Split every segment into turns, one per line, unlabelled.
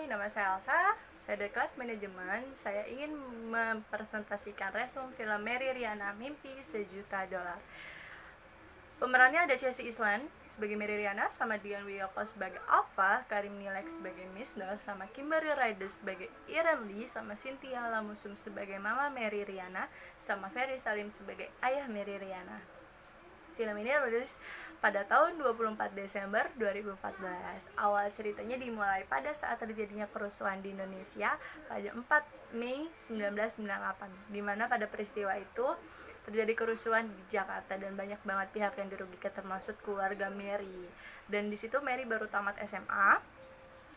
nama saya Elsa. Saya dari kelas manajemen. Saya ingin mempresentasikan resume film Mary Riana Mimpi Sejuta Dolar. Pemerannya ada Chelsea Islan sebagai Mary Riana, sama Dian Wiyoko sebagai Alpha, Karim Nilek sebagai Miss Nur, sama Kimberly Ryder sebagai Irene Lee, sama Cynthia Lamusum sebagai Mama Mary Riana, sama Ferry Salim sebagai Ayah Mary Riana. Film ini rilis pada tahun 24 Desember 2014. Awal ceritanya dimulai pada saat terjadinya kerusuhan di Indonesia pada 4 Mei 1998, di mana pada peristiwa itu terjadi kerusuhan di Jakarta dan banyak banget pihak yang dirugikan, termasuk keluarga Mary. Dan di situ Mary baru tamat SMA,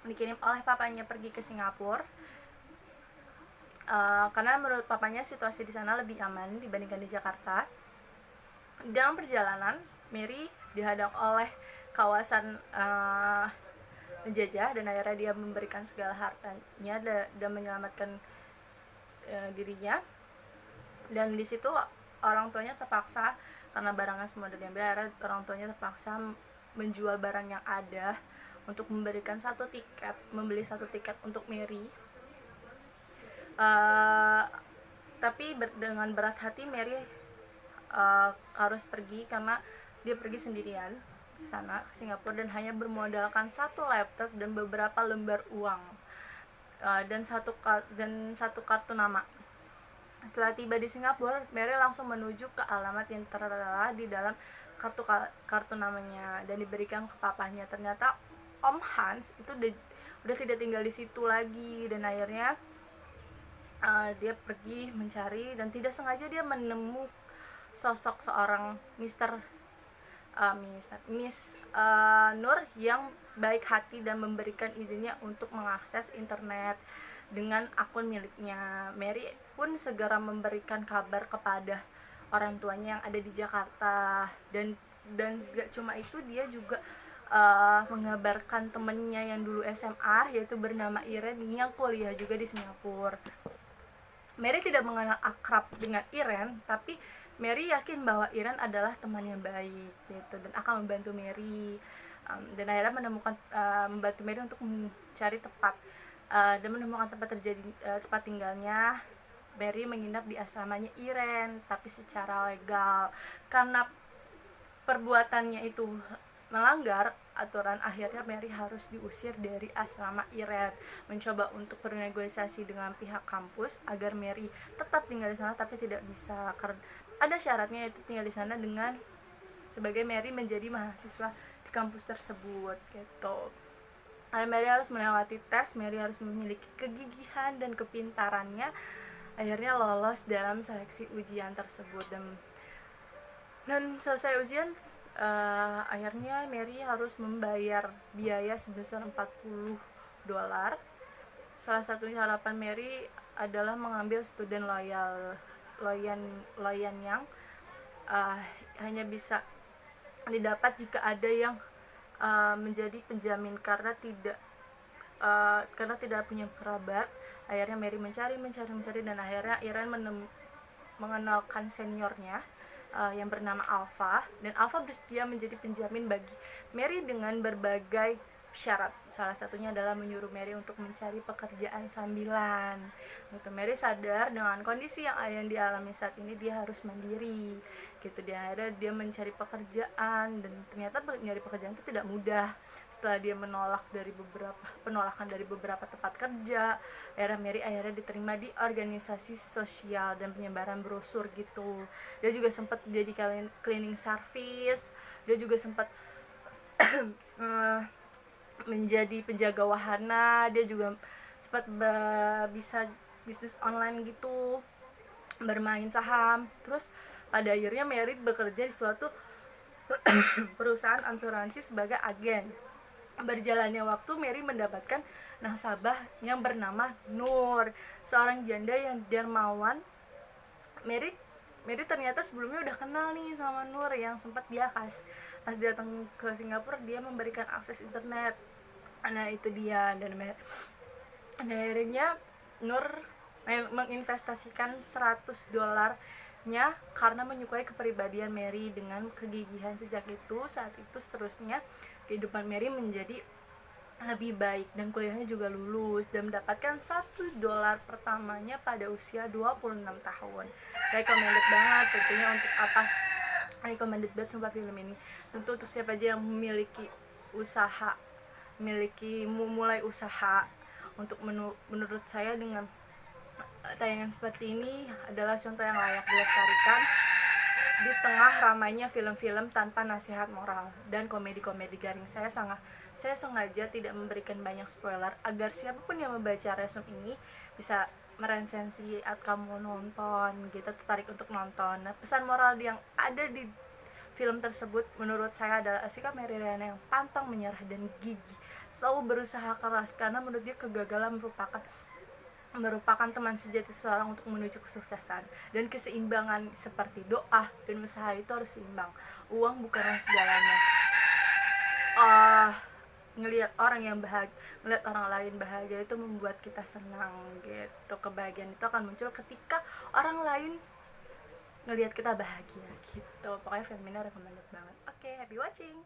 dikirim oleh papanya pergi ke Singapura. Karena menurut papanya situasi di sana lebih aman dibandingkan di Jakarta. Dalam perjalanan, Mary dihadang oleh kawasan penjajah dan akhirnya dia memberikan segala hartanya dan menyelamatkan dirinya. Dan di situ orang tuanya terpaksa, karena barangnya semua udah diambil, akhirnya orang tuanya terpaksa menjual barang yang ada untuk membeli satu tiket untuk Mary. Tapi dengan berat hati Mary harus pergi, karena dia pergi sendirian ke sana, ke Singapura, dan hanya bermodalkan satu laptop dan beberapa lembar uang dan satu kartu nama. Setelah tiba di Singapura, Mary langsung menuju ke alamat yang tertera di dalam kartu namanya dan diberikan ke papahnya. Ternyata Om Hans itu udah tidak tinggal di situ lagi, dan akhirnya dia pergi mencari dan tidak sengaja dia menemukan sosok seorang Miss Nur yang baik hati dan memberikan izinnya untuk mengakses internet dengan akun miliknya. Mary pun segera memberikan kabar kepada orang tuanya yang ada di Jakarta, dan gak cuma itu, dia juga mengabarkan temennya yang dulu SMA, yaitu bernama Irene, yang kuliah juga di Singapura. Mary tidak mengenal akrab dengan Irene, tapi Mary yakin bahwa Irene adalah teman yang baik gitu, dan akan membantu Mary. Dan akhirnya membantu Mary untuk mencari dan menemukan tempat tinggalnya. Mary menginap di asramanya Irene, tapi secara legal. Karena perbuatannya itu melanggar aturan, akhirnya Mary harus diusir dari asrama Irene. Mencoba untuk bernegosiasi dengan pihak kampus agar Mary tetap tinggal di sana, tapi tidak bisa karena ada syaratnya, yaitu tinggal di sana dengan sebagai Mary menjadi mahasiswa di kampus tersebut gitu. Mary harus melewati tes, Mary harus memiliki kegigihan dan kepintarannya, akhirnya lolos dalam seleksi ujian tersebut. Dan selesai ujian, akhirnya Mary harus membayar biaya sebesar $40. Salah satu harapan Mary adalah mengambil student loyan yang hanya bisa didapat jika ada yang menjadi penjamin, karena tidak punya kerabat. Akhirnya Mary mencari dan akhirnya Irene mengenalkan seniornya yang bernama Alpha, dan Alpha bersedia menjadi penjamin bagi Mary dengan berbagai syarat. Salah satunya adalah menyuruh Mary untuk mencari pekerjaan sambilan. Gitu. Mary sadar dengan kondisi yang dialami saat ini, dia harus mandiri. Gitu. Dia mencari pekerjaan, dan ternyata mencari pekerjaan itu tidak mudah. Setelah dia penolakan dari beberapa tempat kerja, Mary akhirnya diterima di organisasi sosial dan penyebaran brosur gitu. Dia juga sempat jadi cleaning service. Dia juga sempat menjadi penjaga wahana. Dia juga sempat bisa bisnis online gitu, bermain saham. Terus pada akhirnya Mary bekerja di suatu perusahaan asuransi sebagai agen. Berjalannya waktu, Mary mendapatkan nasabah yang bernama Nur, seorang janda yang dermawan. Mary ternyata sebelumnya udah kenal nih sama Nur, yang sempat dia pas datang ke Singapura dia memberikan akses internet. Nah itu dia, dan akhirnya Nur menginvestasikan $100 karena menyukai kepribadian Mary dengan kegigihan. Sejak itu, saat itu seterusnya kehidupan Mary menjadi lebih baik, dan kuliahnya juga lulus dan mendapatkan $1 pertamanya pada usia 26 tahun. Recommended banget tentunya untuk apa? Recommended banget sumpah film ini. Tentu untuk siapa aja yang memiliki usaha, mulai usaha. Untuk menurut saya dengan tayangan seperti ini adalah contoh yang layak dilestarikan di tengah ramainya film-film tanpa nasihat moral dan komedi-komedi garing. Saya sengaja tidak memberikan banyak spoiler agar siapapun yang membaca resume ini bisa meresensi saat kamu nonton gitu, tertarik untuk nonton. Nah, pesan moral yang ada di film tersebut menurut saya adalah sikap Mary Riana yang pantang menyerah dan gigih, selalu berusaha keras karena menurut dia kegagalan merupakan teman sejati seseorang untuk menuju kesuksesan. Dan keseimbangan seperti doa dan usaha itu harus seimbang. Uang bukanlah segalanya. Ngelihat orang lain bahagia itu membuat kita senang gitu. Kebahagiaan itu akan muncul ketika orang lain ngelihat kita bahagia gitu. Pokoknya film ini recommended banget. Oke, happy watching.